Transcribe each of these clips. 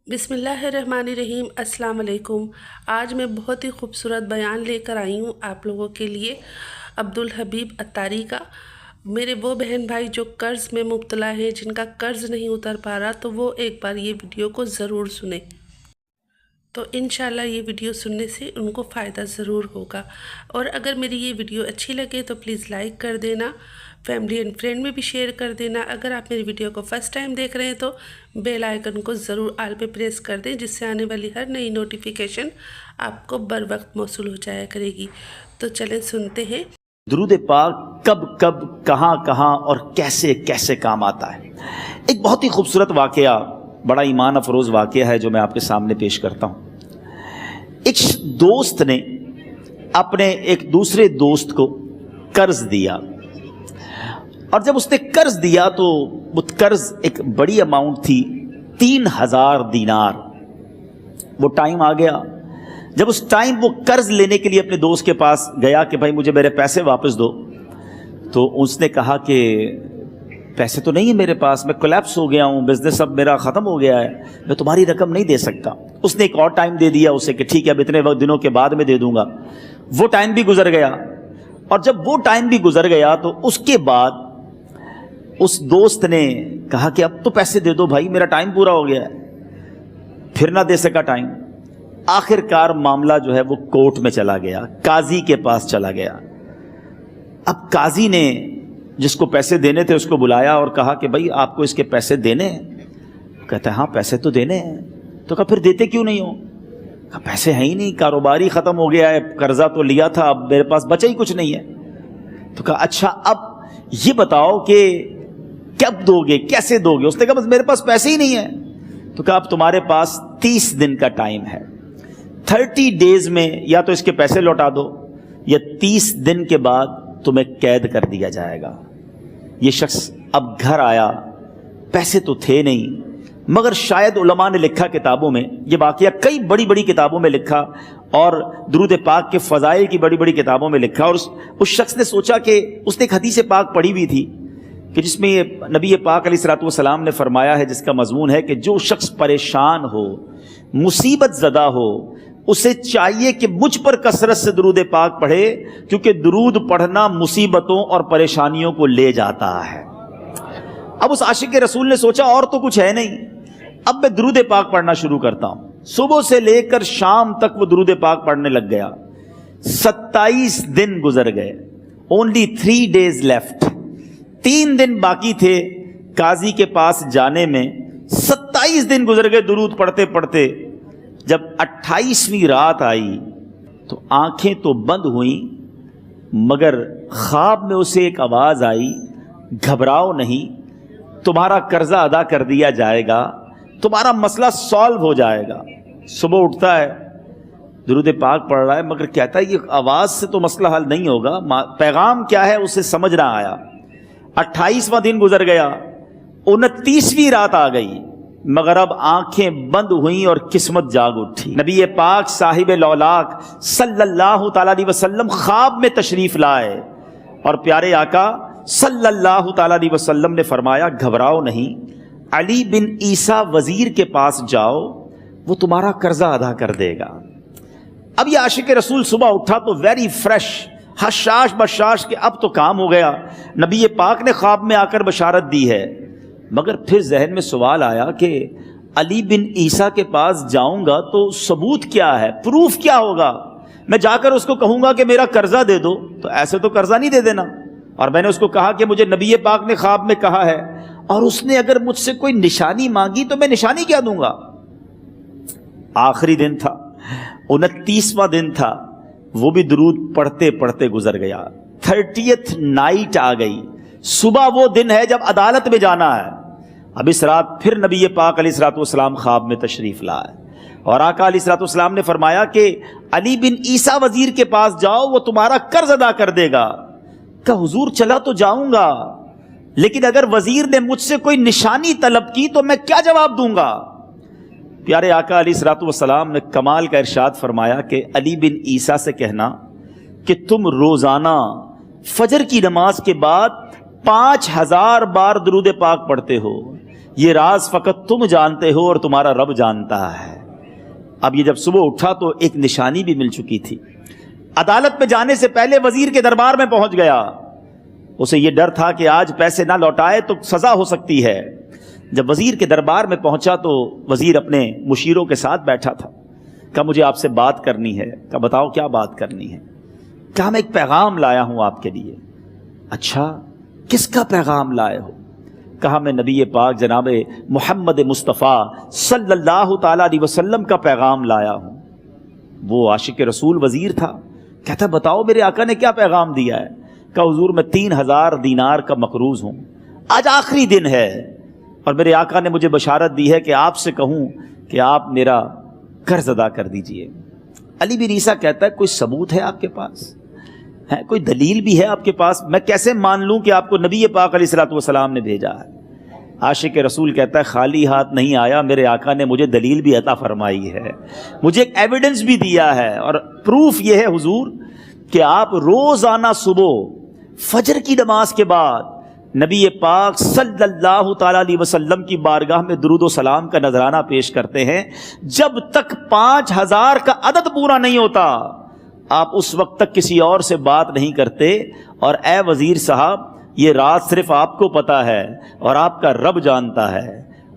بسم اللہ الرحمن الرحیم۔ السلام علیکم۔ آج میں بہت ہی خوبصورت بیان لے کر آئی ہوں آپ لوگوں کے لیے عبدالحبیب عطاری کا۔ میرے وہ بہن بھائی جو قرض میں مبتلا ہیں، جن کا قرض نہیں اتر پا رہا، تو وہ ایک بار یہ ویڈیو کو ضرور سنیں، تو انشاءاللہ یہ ویڈیو سننے سے ان کو فائدہ ضرور ہوگا۔ اور اگر میری یہ ویڈیو اچھی لگے تو پلیز لائک کر دینا، فیملی اینڈ فرینڈ میں بھی شیئر کر دینا۔ اگر آپ میری ویڈیو کو فرسٹ ٹائم دیکھ رہے ہیں تو بیل آئیکن کو ضرور آل پہ پریس کر دیں، جس سے آنے والی ہر نئی نوٹیفیکیشن آپ کو بر وقت موصول ہو جایا کرے گی۔ تو چلیں سنتے ہیں۔ درود پاک کب کب کہاں کہاں اور کیسے کیسے کام آتا ہے۔ ایک بہت ہی خوبصورت واقعہ، بڑا ایمان افروز واقعہ ہے جو میں آپ کے سامنے پیش کرتا ہوں۔ ایک دوست نے اپنے ایک دوسرے دوست کو قرض دیا، اور جب اس نے قرض دیا تو وہ قرض ایک بڑی اماؤنٹ تھی، 3000 دینار۔ وہ ٹائم آ گیا جب اس ٹائم وہ قرض لینے کے لیے اپنے دوست کے پاس گیا کہ بھائی مجھے میرے پیسے واپس دو، تو اس نے کہا کہ پیسے تو نہیں ہے میرے پاس، میں کولیپس ہو گیا ہوں، بزنس اب میرا ختم ہو گیا ہے، میں تمہاری رقم نہیں دے سکتا۔ اس نے ایک اور ٹائم دے دیا اسے کہ ٹھیک ہے اب اتنے وقت دنوں کے بعد میں دے دوں گا۔ وہ ٹائم بھی گزر گیا، اور جب وہ ٹائم بھی گزر گیا تو اس کے بعد اس دوست نے کہا کہ اب تو پیسے دے دو بھائی، میرا ٹائم پورا ہو گیا ہے۔ پھر نہ دے سکا ٹائم۔ آخر کار معاملہ جو ہے وہ کورٹ میں چلا گیا، قاضی کے پاس چلا گیا۔ اب قاضی نے جس کو پیسے دینے تھے اس کو بلایا اور کہا کہ بھائی آپ کو اس کے پیسے دینے ہیں؟ کہتا ہے ہاں پیسے تو دینے ہیں۔ تو کہا پھر دیتے کیوں نہیں ہو؟ کہا پیسے ہیں ہی نہیں، کاروبار ہی ختم ہو گیا ہے، قرضہ تو لیا تھا، اب میرے پاس بچا ہی کچھ نہیں ہے۔ تو کہا اچھا اب یہ بتاؤ کہ کب دو گے، کیسے دو گے؟ اس نے کہا بس میرے پاس پیسے ہی نہیں ہیں۔ تو کہا اب تمہارے پاس 30 دن کا ٹائم ہے، 30 ڈیز میں یا تو اس کے پیسے لوٹا دو یا 30 دن کے بعد تمہیں قید کر دیا جائے گا۔ یہ شخص اب گھر آیا، پیسے تو تھے نہیں، مگر شاید علماء نے لکھا کتابوں میں، یہ واقعہ کئی بڑی بڑی کتابوں میں لکھا اور درود پاک کے فضائل کی بڑی بڑی کتابوں میں لکھا، اور اس شخص نے سوچا کہ اس نے ایک حدیث پاک پڑھی ہوئی تھی کہ جس میں یہ نبی پاک علیہ الصلوۃ والسلام نے فرمایا ہے، جس کا مضمون ہے کہ جو شخص پریشان ہو، مصیبت زدہ ہو، اسے چاہیے کہ مجھ پر کثرت سے درود پاک پڑھے، کیونکہ درود پڑھنا مصیبتوں اور پریشانیوں کو لے جاتا ہے۔ اب اس عاشق رسول نے سوچا اور تو کچھ ہے نہیں، اب میں درود پاک پڑھنا شروع کرتا ہوں۔ صبح سے لے کر شام تک وہ درود پاک پڑھنے لگ گیا۔ 27 دن گزر گئے، only 3 days left، 3 دن باقی تھے قاضی کے پاس جانے میں۔ 27 دن گزر گئے درود پڑھتے پڑھتے۔ جب 28ویں رات آئی تو آنکھیں تو بند ہوئیں، مگر خواب میں اسے ایک آواز آئی، گھبراؤ نہیں، تمہارا قرضہ ادا کر دیا جائے گا، تمہارا مسئلہ سالو ہو جائے گا۔ صبح اٹھتا ہے، درود پاک پڑھ رہا ہے، مگر کہتا ہے یہ آواز سے تو مسئلہ حل نہیں ہوگا، پیغام کیا ہے اسے سمجھ نہ آیا۔ 28واں دن گزر گیا، 29ویں رات آ گئی، مگر اب آنکھیں بند ہوئیں اور قسمت جاگ اٹھی۔ نبی پاک صاحب لولاک صلی اللہ تعالیٰ علیہ وسلم خواب میں تشریف لائے، اور پیارے آقا صلی اللہ تعالیٰ علیہ وسلم نے فرمایا گھبراؤ نہیں، علی بن عیسیٰ وزیر کے پاس جاؤ، وہ تمہارا قرضہ ادا کر دے گا۔ اب یہ عاشق رسول صبح اٹھا تو ویری فریش، حشاش بشاش کہ اب تو کام ہو گیا، نبی پاک نے خواب میں آ کر بشارت دی ہے۔ مگر پھر ذہن میں سوال آیا کہ علی بن عیسیٰ کے پاس جاؤں گا تو ثبوت کیا ہے، پروف کیا ہوگا؟ میں جا کر اس کو کہوں گا کہ میرا قرضہ دے دو، تو ایسے تو قرضہ نہیں دے دینا، اور میں نے اس کو کہا کہ مجھے نبی پاک نے خواب میں کہا ہے، اور اس نے اگر مجھ سے کوئی نشانی مانگی تو میں نشانی کیا دوں گا؟ آخری دن تھا، 29واں دن تھا، وہ بھی درود پڑھتے پڑھتے گزر گیا۔ 30th نائٹ آ گئی، صبح وہ دن ہے جب عدالت میں جانا ہے۔ اب اس رات پھر نبی پاک علیہ الصلوۃ والسلام خواب میں تشریف لائے، اور آقا علیہ الصلوۃ والسلام نے فرمایا کہ علی بن عیسیٰ وزیر کے پاس جاؤ، وہ تمہارا قرض ادا کر دے گا۔ کہ حضور چلا تو جاؤں گا، لیکن اگر وزیر نے مجھ سے کوئی نشانی طلب کی تو میں کیا جواب دوں گا؟ پیارے آقا علیہ الصلوۃ والسلام نے کمال کا ارشاد فرمایا کہ علی بن عیسیٰ سے کہنا کہ تم روزانہ فجر کی نماز کے بعد 5000 بار درود پاک پڑھتے ہو، یہ راز فقط تم جانتے ہو اور تمہارا رب جانتا ہے۔ اب یہ جب صبح اٹھا تو ایک نشانی بھی مل چکی تھی۔ عدالت میں جانے سے پہلے وزیر کے دربار میں پہنچ گیا۔ اسے یہ ڈر تھا کہ آج پیسے نہ لوٹائے تو سزا ہو سکتی ہے۔ جب وزیر کے دربار میں پہنچا تو وزیر اپنے مشیروں کے ساتھ بیٹھا تھا۔ کہا مجھے آپ سے بات کرنی ہے۔ کہا بتاؤ کیا بات کرنی ہے؟ کہا میں ایک پیغام لایا ہوں آپ کے لیے۔ اچھا کس کا پیغام لائے ہو؟ کہا میں نبی پاک جناب محمد مصطفیٰ صلی اللہ تعالیٰ علیہ وسلم کا پیغام لایا ہوں۔ وہ عاشق رسول وزیر تھا۔ کہتا بتاؤ میرے آقا نے کیا پیغام دیا ہے؟ کہا حضور میں 3000 دینار کا مقروض ہوں، آج آخری دن ہے اور میرے آقا نے مجھے بشارت دی ہے کہ آپ سے کہوں کہ آپ میرا قرض ادا کر دیجئے۔ علی بن عیسیٰ کہتا ہے کوئی ثبوت ہے آپ کے پاس؟ ہے کوئی دلیل بھی ہے آپ کے پاس؟ میں کیسے مان لوں کہ آپ کو نبی پاک علیہ الصلوۃ والسلام نے بھیجا ہے؟ عاشق رسول کہتا ہے خالی ہاتھ نہیں آیا، میرے آقا نے مجھے دلیل بھی عطا فرمائی ہے، مجھے ایک ایویڈنس بھی دیا ہے، اور پروف یہ ہے حضور کہ آپ روزانہ صبح فجر کی نماز کے بعد نبی پاک صلی اللہ تعالیٰ علیہ وسلم کی بارگاہ میں درود و سلام کا نذرانہ پیش کرتے ہیں۔ جب تک 5000 کا عدد پورا نہیں ہوتا آپ اس وقت تک کسی اور سے بات نہیں کرتے۔ اور اے وزیر صاحب یہ راز صرف آپ کو پتا ہے اور آپ کا رب جانتا ہے۔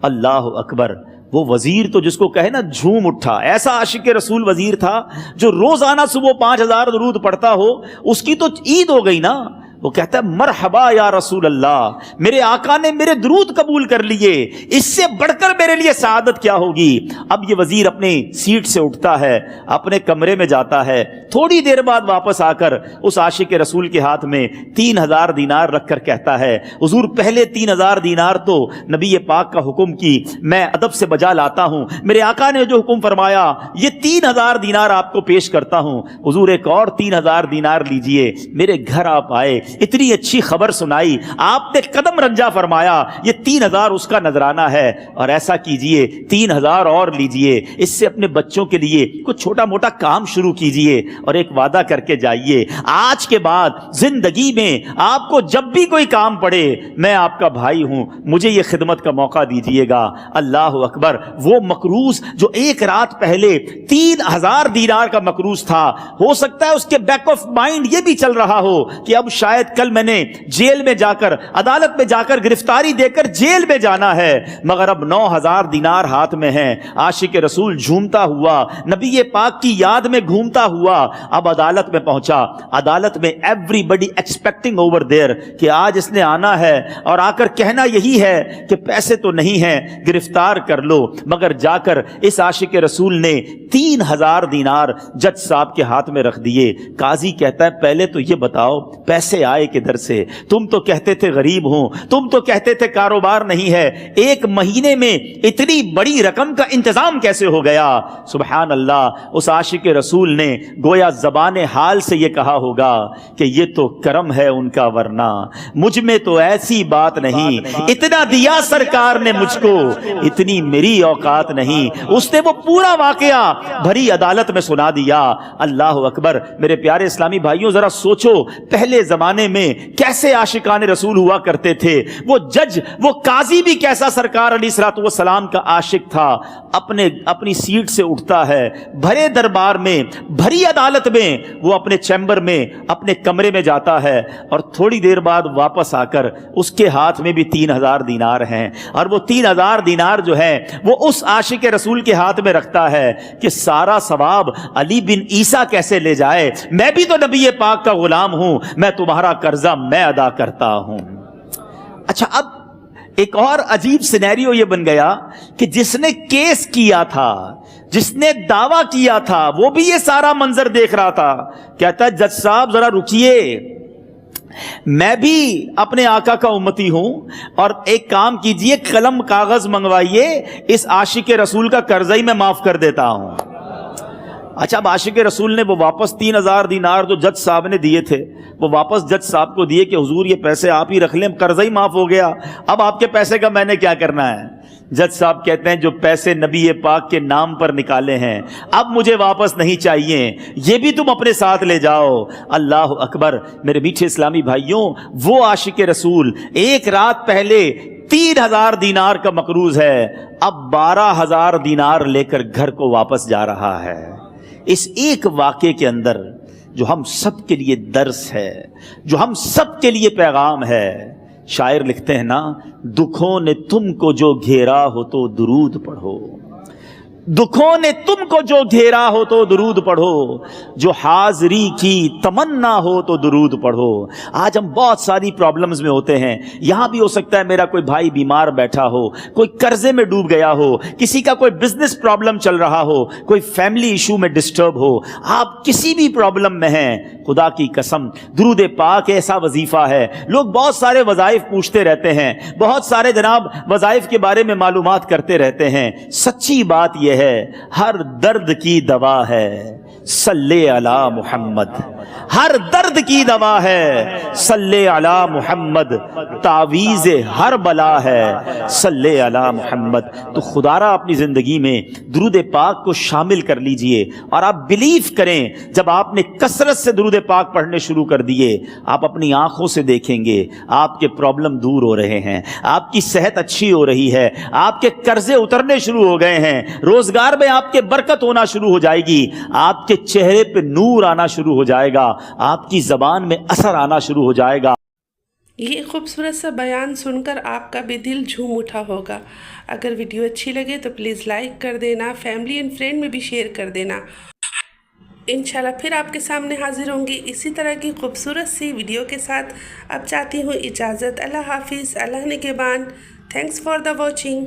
اللہ اکبر۔ وہ وزیر تو جس کو کہے نا جھوم اٹھا، ایسا عاشق رسول وزیر تھا جو روزانہ صبح 5000 درود پڑھتا ہو، اس کی تو عید ہو گئی نا۔ وہ کہتا ہے مرحبا یا رسول اللہ، میرے آقا نے میرے درود قبول کر لیے، اس سے بڑھ کر میرے لیے سعادت کیا ہوگی۔ اب یہ وزیر اپنی سیٹ سے اٹھتا ہے، اپنے کمرے میں جاتا ہے، تھوڑی دیر بعد واپس آ کر اس عاشق رسول کے ہاتھ میں 3000 دینار رکھ کر کہتا ہے حضور پہلے 3000 دینار تو نبی پاک کا حکم کی میں ادب سے بجا لاتا ہوں، میرے آقا نے جو حکم فرمایا یہ 3000 دینار آپ کو پیش کرتا ہوں، حضور ایک اور 3000 دینار لیجئے۔ میرے گھر آپ آئے، اتنی اچھی خبر سنائی، آپ نے قدم رنجا فرمایا، یہ 3000 اس کا نذرانہ ہے، اور ایسا کیجئے 3000 اور لیجئے، اس سے اپنے بچوں کے لیے کچھ چھوٹا موٹا کام شروع کیجئے، اور ایک وعدہ کر کے جائیے آج کے بعد زندگی میں آپ کو جب بھی کوئی کام پڑے میں آپ کا بھائی ہوں، مجھے یہ خدمت کا موقع دیجئے گا۔ اللہ اکبر۔ وہ مقروض جو ایک رات پہلے 3000 دینار کا مقروض تھا، ہو سکتا ہے اس کے بیک آف مائنڈ یہ بھی چل رہا ہو کہ اب شاید کل میں نے جیل میں جا کر عدالت میں جا کر گرفتاری دے کر جیل میں جانا ہے، مگر اب 9000 دینار ہاتھ میں ہیں۔ عاشق رسول جھومتا ہوا نبی پاک کی یاد میں گھومتا ہوا اب عدالت میں پہنچا۔ عدالت میں everybody expecting over there کہ آج اس نے آنا ہے اور آ کر کہنا یہی ہے کہ پیسے تو نہیں ہیں، گرفتار کر لو، مگر جا کر اس عاشق رسول نے 3000 دینار جج صاحب کے ہاتھ میں رکھ دیے۔ قاضی کہتا ہے پہلے تو یہ بتاؤ پیسے آئے کدھر سے؟ تم تو کہتے تھے غریب ہوں، تم تو کہتے تھے کاروبار نہیں ہے، ایک مہینے میں اتنی بڑی رقم کا انتظام کیسے ہو گیا؟ سبحان اللہ۔ اس عاشق رسول نے گویا زبان حال سے یہ کہا ہوگا کہ یہ تو کرم ہے ان کا، ورنہ مجھ میں تو ایسی بات نہیں، اتنا دیا سرکار نے مجھ کو، اتنی میری اوقات نہیں۔ اس نے وہ پورا واقعہ بھری عدالت میں سنا دیا۔ اللہ اکبر۔ میرے پیارے اسلامی بھائیوں ذرا سوچو پہلے زمانے میں کیسے عاشقان رسول ہوا کرتے تھے۔ وہ جج، وہ قاضی بھی کیسا سرکار علیہ الصلوۃ والسلام کا عاشق تھا۔ اپنی سیٹ سے اٹھتا ہے، بھرے دربار میں، بھری عدالت میں، وہ اپنے چیمبر میں، اپنے کمرے میں جاتا ہے، اور تھوڑی دیر بعد واپس آ کر اس کے ہاتھ میں بھی 3000 دینار ہیں، اور وہ 3000 دینار جو ہے وہ اس عاشق رسول کے ہاتھ میں رکھتا ہے کہ سارا ثواب علی بن عیسیٰ کیسے لے جائے، میں بھی تو نبی پاک کا غلام ہوں، میں تمہارا قرضہ میں ادا کرتا ہوں۔ اچھا اب ایک اور عجیب سینیریو یہ بن گیا کہ جس نے کیس کیا تھا، جس نے دعویٰ کیا تھا، وہ بھی یہ سارا منظر دیکھ رہا تھا۔ کہتا ہے جج صاحب ذرا رکیے، میں بھی اپنے آقا کا امتی ہوں، اور ایک کام کیجئے قلم کاغذ منگوائیے، اس عاشق رسول کا قرضہ ہی میں معاف کر دیتا ہوں۔ اچھا اب عاشق رسول نے وہ واپس 3000 دینار جو جج صاحب نے دیے تھے وہ واپس جج صاحب کو دیے کہ حضور یہ پیسے آپ ہی رکھ لیں، قرضہ ہی معاف ہو گیا، اب آپ کے پیسے کا میں نے کیا کرنا ہے؟ جج صاحب کہتے ہیں جو پیسے نبی پاک کے نام پر نکالے ہیں اب مجھے واپس نہیں چاہیے، یہ بھی تم اپنے ساتھ لے جاؤ۔ اللہ اکبر۔ میرے میٹھے اسلامی بھائیوں، وہ عاشق رسول ایک رات پہلے 3,000 دینار کا مقروض ہے، اب 12,000 دینار لے کر گھر کو واپس جا رہا ہے۔ اس ایک واقعے کے اندر جو ہم سب کے لیے درس ہے، جو ہم سب کے لیے پیغام ہے، شاعر لکھتے ہیں نا، دکھوں نے تم کو جو گھیرا ہو تو درود پڑھو، دکھوں نے تم کو جو گھیرا ہو تو درود پڑھو، جو حاضری کی تمنا ہو تو درود پڑھو۔ آج ہم بہت ساری پرابلمز میں ہوتے ہیں، یہاں بھی ہو سکتا ہے میرا کوئی بھائی بیمار بیٹھا ہو، کوئی قرضے میں ڈوب گیا ہو، کسی کا کوئی بزنس پرابلم چل رہا ہو، کوئی فیملی ایشو میں ڈسٹرب ہو، آپ کسی بھی پرابلم میں ہیں، خدا کی قسم درود پاک ایسا وظیفہ ہے۔ لوگ بہت سارے وظائف پوچھتے رہتے ہیں، بہت سارے جناب وظائف کے بارے میں معلومات کرتے رہتے ہیں، سچی بات یہ ہے ہر درد کی دوا ہے صلی علی محمد، ہر درد کی دوا ہے صلی علی محمد، تعویذ ہر بلا ہے صلی علی محمد۔ تو خدا را اپنی زندگی میں درود پاک کو شامل کر لیجئے، اور آپ بلیو کریں جب آپ نے کثرت سے درود پاک پڑھنے شروع کر دیے، آپ اپنی آنکھوں سے دیکھیں گے آپ کے پرابلم دور ہو رہے ہیں، آپ کی صحت اچھی ہو رہی ہے، آپ کے قرضے اترنے شروع ہو گئے ہیں، روزگار میں آپ کے برکت ہونا شروع ہو جائے گی، آپ کے چہرے پہ نور آنا شروع ہو جائے گا، آپ کی زبان میں اثر آنا شروع ہو جائے گا۔ یہ خوبصورت سا بیان سن کر آپ کا بھی دل جھوم اٹھا ہوگا۔ اگر ویڈیو اچھی لگے تو پلیز لائک کر دینا، فیملی اینڈ فرینڈ میں بھی شیئر کر دینا۔ انشاءاللہ پھر آپ کے سامنے حاضر ہوں گی اسی طرح کی خوبصورت سی ویڈیو کے ساتھ۔ اب چاہتی ہوں اجازت، اللہ حافظ، اللہ نگہبان، تھینکس فار دا واچنگ۔